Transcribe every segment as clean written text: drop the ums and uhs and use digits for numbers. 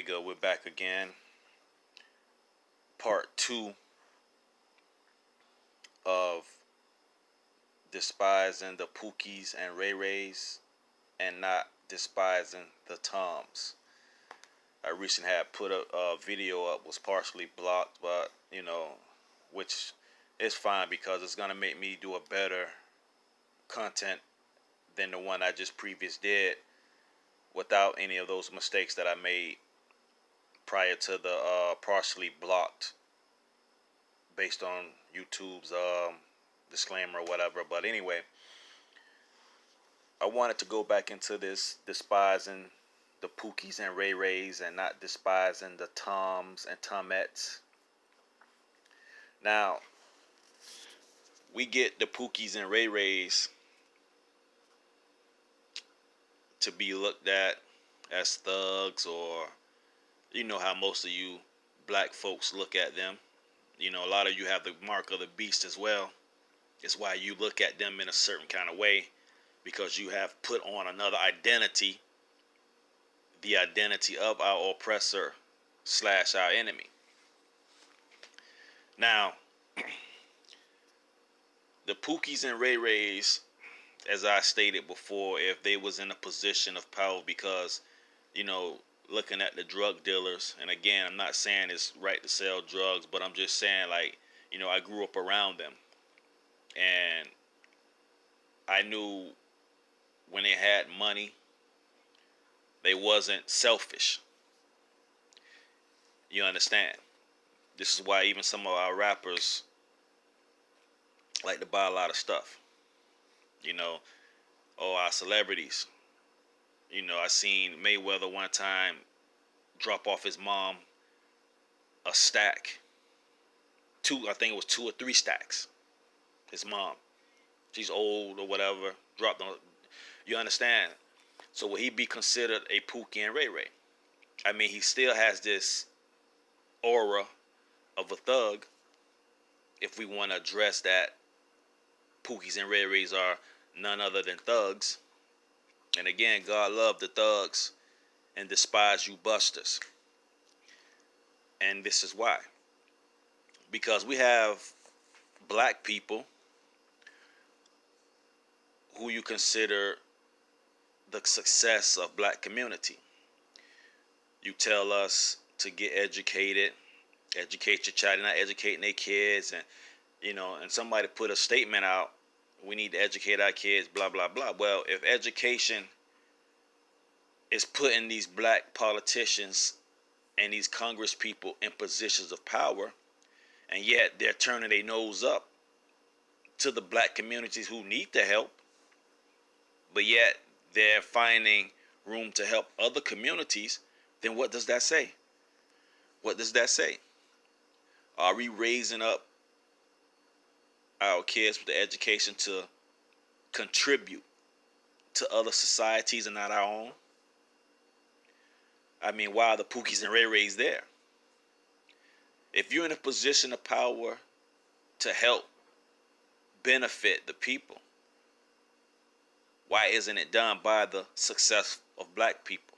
go. We're back again. Part 2 of despising the Pookies and RayRays and not despising the Toms. I recently had put a video up, was partially blocked, but which is fine because it's gonna make me do a better content than the one I just previous did without any of those mistakes that I made prior to the partially blocked based on YouTube's disclaimer or whatever. But anyway, I wanted to go back into this despising the Pookies and RayRays and not despising the Toms and Tomettes. Now, we get the Pookies and RayRays to be looked at as thugs, or you know how most of you black folks look at them. A lot of you have the mark of the beast as well. It's why you look at them in a certain kind of way, because you have put on another identity, the identity of our oppressor / our enemy. Now, the Pookies and RayRays, as I stated before, if they was in a position of power, because looking at the drug dealers, and again, I'm not saying it's right to sell drugs, but I'm just saying, like, I grew up around them, and I knew when they had money, they wasn't selfish. You understand? This is why even some of our rappers like to buy a lot of stuff. Or our celebrities. I seen Mayweather one time drop off his mom a stack. I think it was 2 or 3 stacks. His mom. She's old or whatever. Dropped on. You understand? So will he be considered a Pookie and RayRay? I mean, he still has this aura of a thug. If we want to address that, Pookies and RayRays are none other than thugs. And again, God love the thugs and despise you busters. And this is why. Because we have black people who you consider the success of black community. You tell us to get educated, educate your child. You're not educating their kids, and and somebody put a statement out, we need to educate our kids, blah blah blah. Well, if education is putting these black politicians and these Congress people in positions of power, and yet they're turning their nose up to the black communities who need the help, but yet they're finding room to help other communities, then what does that say? What does that say? Are we raising up our kids with the education to contribute to other societies and not our own? I mean, why are the Pookies and RayRays there? If you're in a position of power to help benefit the people, why isn't it done by the success of black people?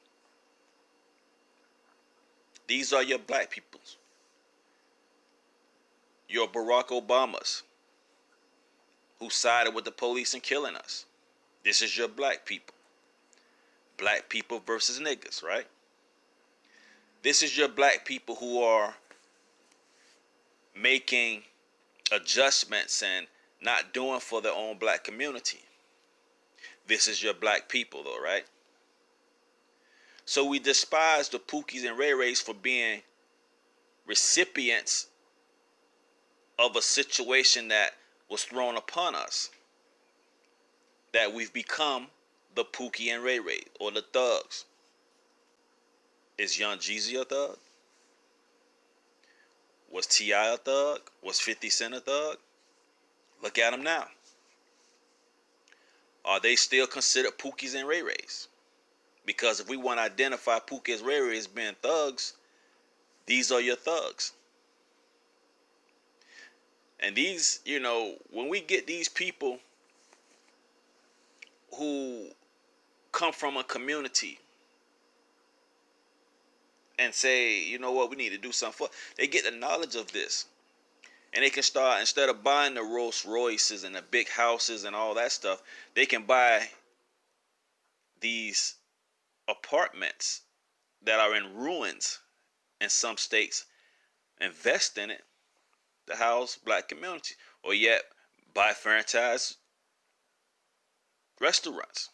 These are your black peoples. Your Barack Obamas, who sided with the police in killing us. This is your black people. Black people versus niggas, right? This is your black people who are making adjustments and not doing for their own black community. This is your black people, though, right? So we despise the Pookies and RayRays for being recipients of a situation that was thrown upon us, that we've become the Pookie and RayRay, or the thugs. Is Young Jeezy a thug? Was T.I. a thug? Was 50 Cent a thug? Look at them now. Are they still considered Pookies and RayRays? Because if we want to identify Pookies and RayRays as being thugs, these are your thugs. And these, when we get these people who come from a community and say, you know what, we need to do something for. They get the knowledge of this. And they can start, instead of buying the Rolls Royces and the big houses and all that stuff, they can buy these apartments that are in ruins in some states, invest in it to house black community, or yet buy franchise restaurants,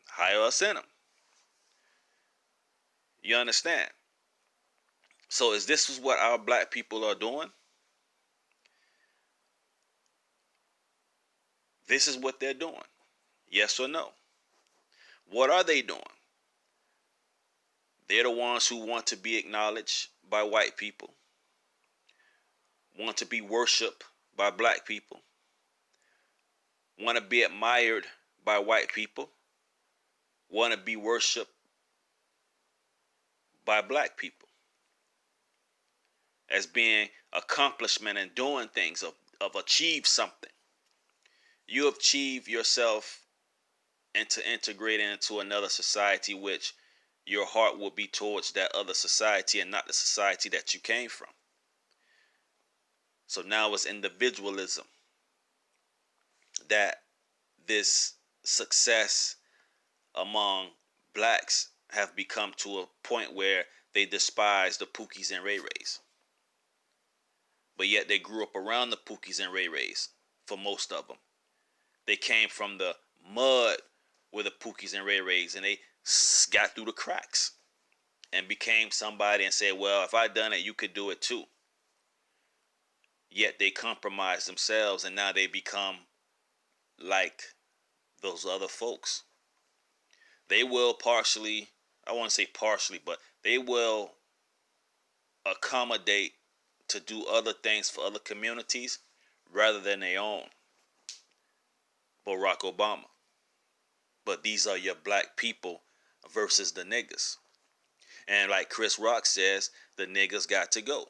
hire us in them. You understand? So is this what our black people are doing? This is what they're doing. Yes or no? What are they doing? They're the ones who want to be acknowledged by white people, want to be worshiped by black people, want to be admired by white people, want to be worshiped by black people as being accomplishment and doing things, of achieve something. You achieve yourself into integrating into another society, which your heart will be towards that other society and not the society that you came from. So now it's individualism that this success among blacks have become to a point where they despise the Pookies and RayRays. But yet they grew up around the Pookies and RayRays for most of them. They came from the mud with the Pookies and RayRays, and they got through the cracks and became somebody and said, well, if I done it, you could do it too. Yet they compromise themselves, and now they become like those other folks. They will partially, I won't say partially, but they will accommodate to do other things for other communities rather than their own. Barack Obama. But these are your black people versus the niggas. And like Chris Rock says, the niggas got to go.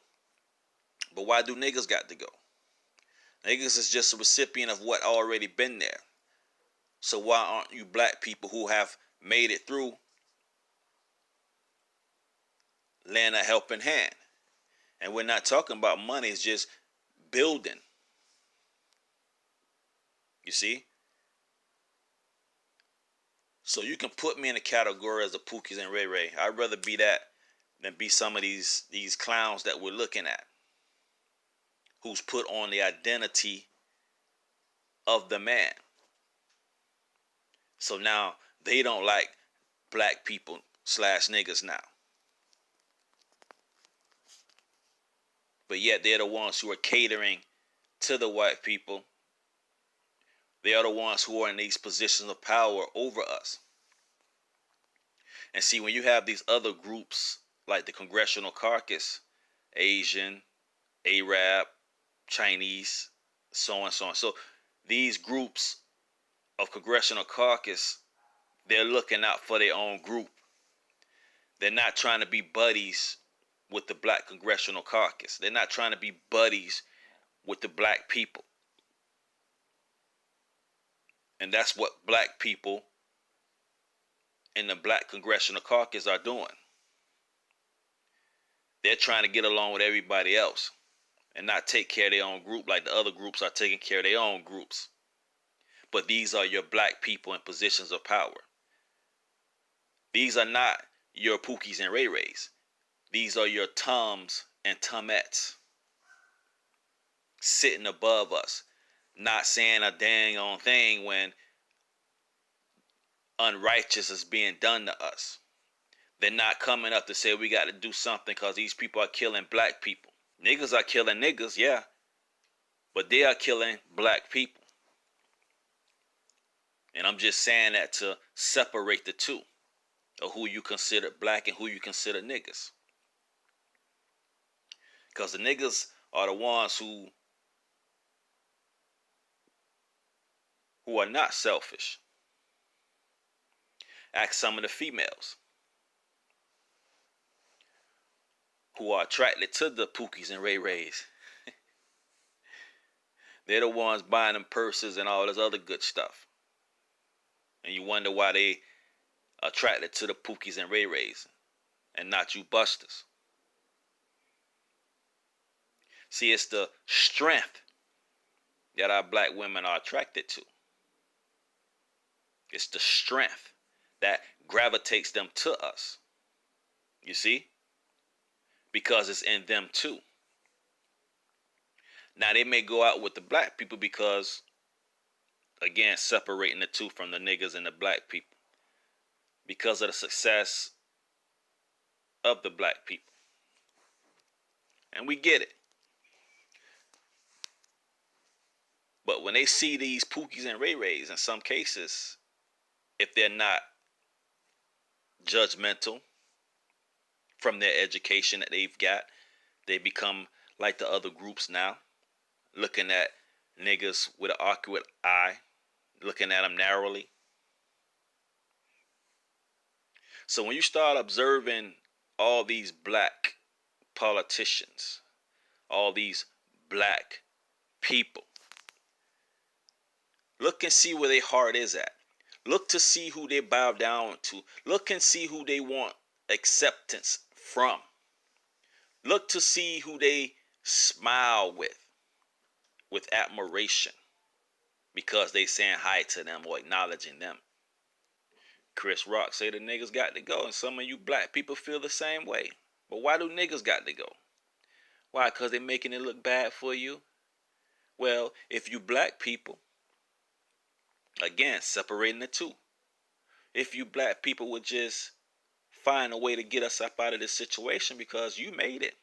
But why do niggas got to go? Niggas is just a recipient of what already been there. So why aren't you black people who have made it through lend a helping hand? And we're not talking about money, it's just building. You see? So you can put me in a category as the Pookies and RayRay. I'd rather be that than be some of these clowns that we're looking at, who's put on the identity of the man. So now they don't like black people / niggas now. But yet they're the ones who are catering to the white people. They are the ones who are in these positions of power over us. And see, when you have these other groups like the Congressional Caucus, Asian, Arab, Chinese, so on, so on. So these groups of Congressional Caucus, they're looking out for their own group. They're not trying to be buddies with the Black Congressional Caucus. They're not trying to be buddies with the black people. And that's what black people in the Black Congressional Caucus are doing. They're trying to get along with everybody else and not take care of their own group like the other groups are taking care of their own groups. But these are your black people in positions of power. These are not your Pookies and RayRays. These are your Toms and Tomettes sitting above us, not saying a dang on thing when unrighteous is being done to us. They're not coming up to say we got to do something because these people are killing black people. Niggas are killing niggas, yeah, but they are killing black people. And I'm just saying that to separate the two of who you consider black and who you consider niggas. Because the niggas are the ones who are not selfish. Ask some of the females who are attracted to the Pookies and RayRays. They're the ones buying them purses and all this other good stuff. And you wonder why they attracted to the Pookies and RayRays and not you busters. See, it's the strength that our black women are attracted to. It's the strength that gravitates them to us. You see? Because it's in them too. Now, they may go out with the black people because, again, separating the two from the niggas and the black people, because of the success of the black people. And we get it. But when they see these Pookies and RayRays, in some cases, if they're not judgmental from their education that they've got, they become like the other groups now, looking at niggas with an awkward eye, looking at them narrowly. So when you start observing all these black politicians, all these black people, look and see where their heart is at. Look to see who they bow down to. Look and see who they want acceptance from. Look to see who they smile with admiration, because they saying hi to them or acknowledging them. Chris Rock say the niggas got to go, and some of you black people feel the same way. But why do niggas got to go? Why? Because they making it look bad for you? Well, if you black people, again, separating the two, if you black people would just find a way to get us up out of this situation, because you made it.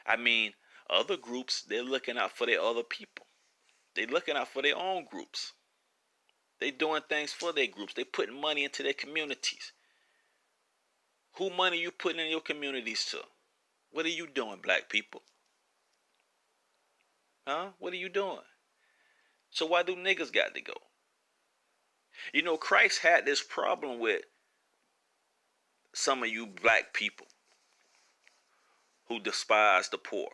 I mean, other groups, they're looking out for their other people. They're looking out for their own groups. They doing things for their groups. They putting money into their communities. Who money you putting in your communities to? What are you doing, black people? Huh? What are you doing? So why do niggas got to go? You know, Christ had this problem with some of you black people who despise the poor.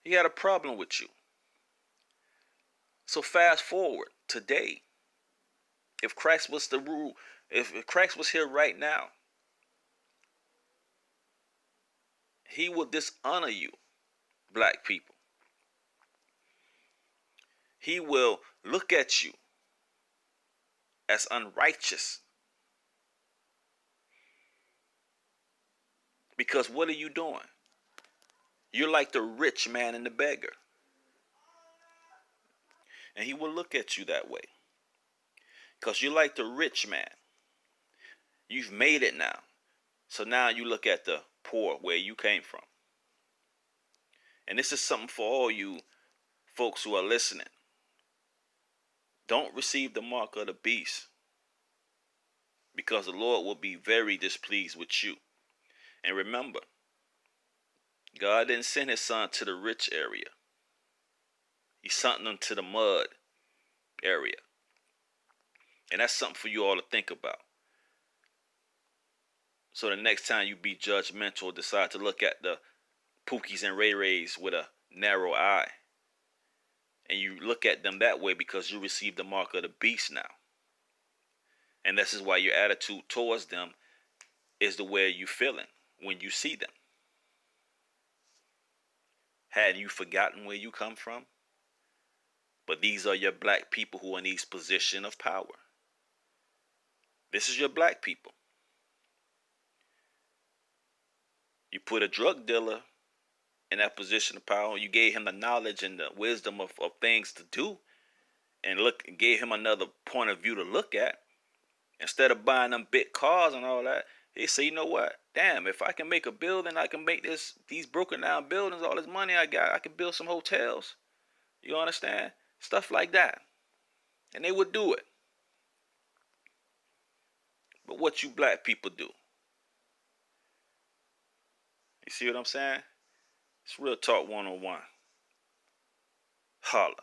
He had a problem with you. So fast forward today. If Christ was the rule, if Christ was here right now, he will dishonor you, black people. He will look at you as unrighteous. Because what are you doing? You're like the rich man and the beggar. And he will look at you that way. Because you're like the rich man. You've made it now. So now you look at the poor where you came from. And this is something for all you folks who are listening. Don't receive the mark of the beast, because the Lord will be very displeased with you. And remember, God didn't send his son to the rich area. He sent them to the mud area. And that's something for you all to think about. So the next time you be judgmental, decide to look at the Pookies and RayRays with a narrow eye, and you look at them that way because you received the mark of the beast now. And this is why your attitude towards them is the way you feeling when you see them. Had you forgotten where you come from? But these are your black people who are in these position of power. This is your black people. You put a drug dealer in that position of power. You gave him the knowledge and the wisdom of things to do, and gave him another point of view to look at. Instead of buying them big cars and all that, he said, you know what? Damn, if I can make a building, I can make these broken down buildings, all this money I got, I can build some hotels. You understand? Stuff like that. And they would do it. But what you black people do? You see what I'm saying? It's Real Talk 101. Holla.